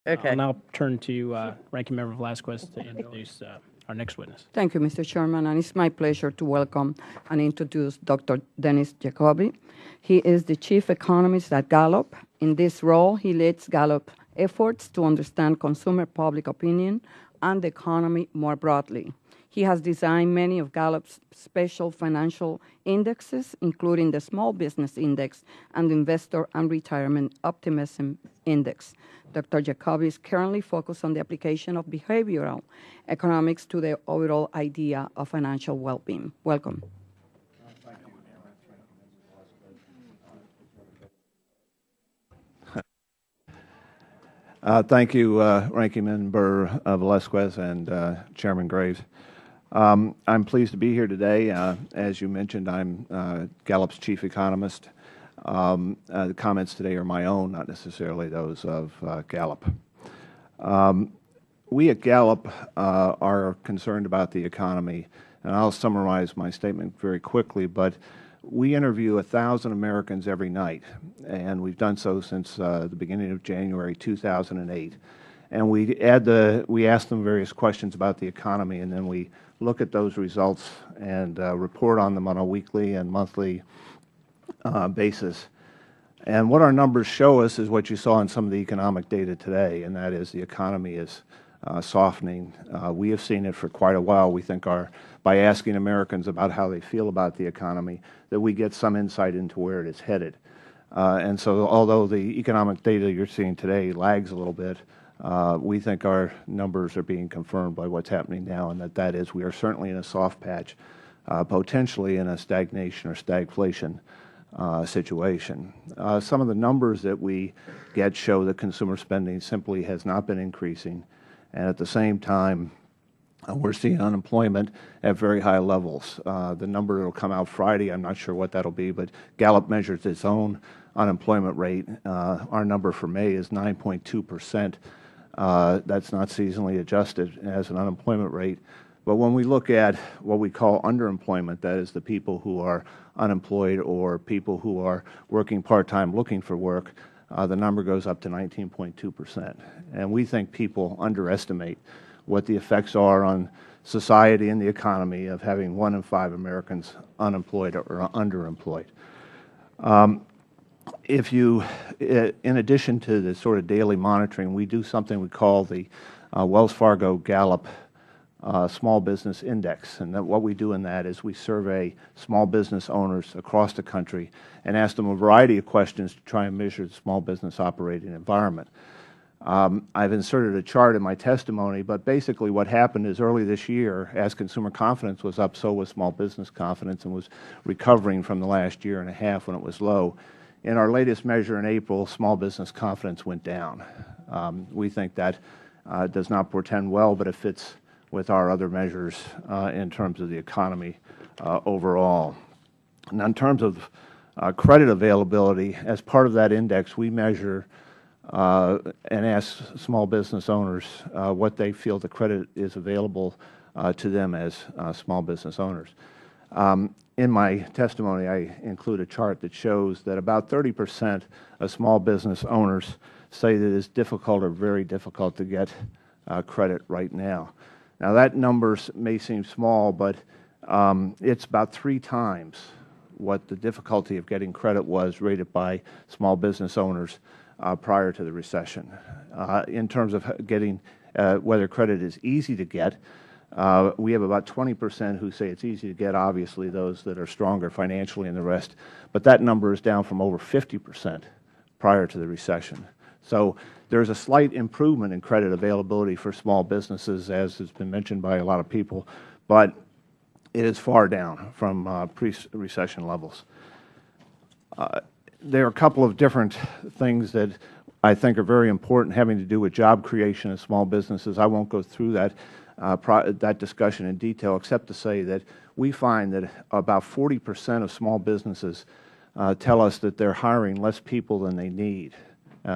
Okay. I'll now turn to Ranking Member Velasquez to introduce our next witness. Thank you, Mr. Chairman, and it's my pleasure to welcome and introduce Dr. Dennis Jacobi. He is the Chief Economist at Gallup. In this role, he leads Gallup efforts to understand consumer public opinion and the economy more broadly. He has designed many of Gallup's special financial indexes, including the Small Business Index and the Investor and Retirement Optimism Index. Dr. Jacobi is currently focused on the application of behavioral economics to the overall idea of financial well-being. Welcome. Thank you, Ranking Member Velasquez and Chairman Graves. I'm pleased to be here today. As you mentioned, I'm Gallup's Chief Economist. The comments today are my own, not necessarily those of Gallup. We at Gallup are concerned about the economy, and I'll summarize my statement very quickly, but we interview 1,000 Americans every night, and we've done so since the beginning of January 2008. And we ask them various questions about the economy, and then we look at those results and report on them on a weekly and monthly basis. And what our numbers show us is what you saw in some of the economic data today, and that is the economy is softening. We have seen it for quite a while. We think by asking Americans about how they feel about the economy, that we get some insight into where it is headed. And so although the economic data you're seeing today lags a little bit, we think our numbers are being confirmed by what's happening now, and that is we are certainly in a soft patch, potentially in a stagnation or stagflation situation. Some of the numbers that we get show that consumer spending simply has not been increasing, and at the same time, we're seeing unemployment at very high levels. The number that will come out Friday, I'm not sure what that will be, but Gallup measures its own unemployment rate. Our number for May is 9.2%. That's not seasonally adjusted as an unemployment rate. But when we look at what we call underemployment, that is the people who are unemployed or people who are working part-time looking for work, the number goes up to 19.2%. And we think people underestimate what the effects are on society and the economy of having 1 in 5 Americans unemployed or underemployed. In addition to the sort of daily monitoring, we do something we call the Wells Fargo Gallup Small Business Index. And what we do in that is we survey small business owners across the country and ask them a variety of questions to try and measure the small business operating environment. I've inserted a chart in my testimony, but basically what happened is early this year, as consumer confidence was up, so was small business confidence and was recovering from the last year and a half when it was low. In our latest measure in April, small business confidence went down. We think that does not portend well, but it fits with our other measures in terms of the economy overall. Now, in terms of credit availability, as part of that index, we measure and ask small business owners what they feel the credit is available to them as small business owners. In my testimony, I include a chart that shows that about 30% of small business owners say that it is difficult or very difficult to get credit right now. Now, that number may seem small, but it's about 3 times what the difficulty of getting credit was rated by small business owners prior to the recession. In terms of getting whether credit is easy to get, we have about 20% who say it's easy to get, obviously those that are stronger financially and the rest, but that number is down from over 50% prior to the recession. So there's a slight improvement in credit availability for small businesses, as has been mentioned by a lot of people, but it is far down from pre-recession levels. There are a couple of different things that I think are very important having to do with job creation in small businesses. I won't go through that discussion in detail, except to say that we find that about 40% of small businesses tell us that they're hiring less people than they need.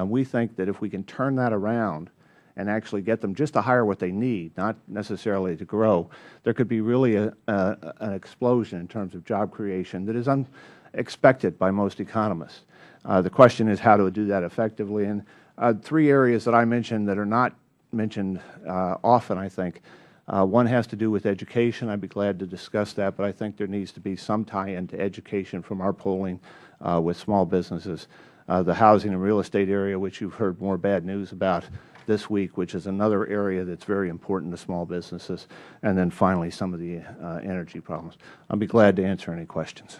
We think that if we can turn that around and actually get them just to hire what they need, not necessarily to grow, there could be really an explosion in terms of job creation that is unexpected by most economists. The question is how to do that effectively, and Three areas that I mentioned that are not mentioned often, I think. One has to do with education. I'd be glad to discuss that, but I think there needs to be some tie-in to education from our polling with small businesses. The housing and real estate area, which you've heard more bad news about this week, which is another area that's very important to small businesses. And then finally, some of the energy problems. I'll be glad to answer any questions.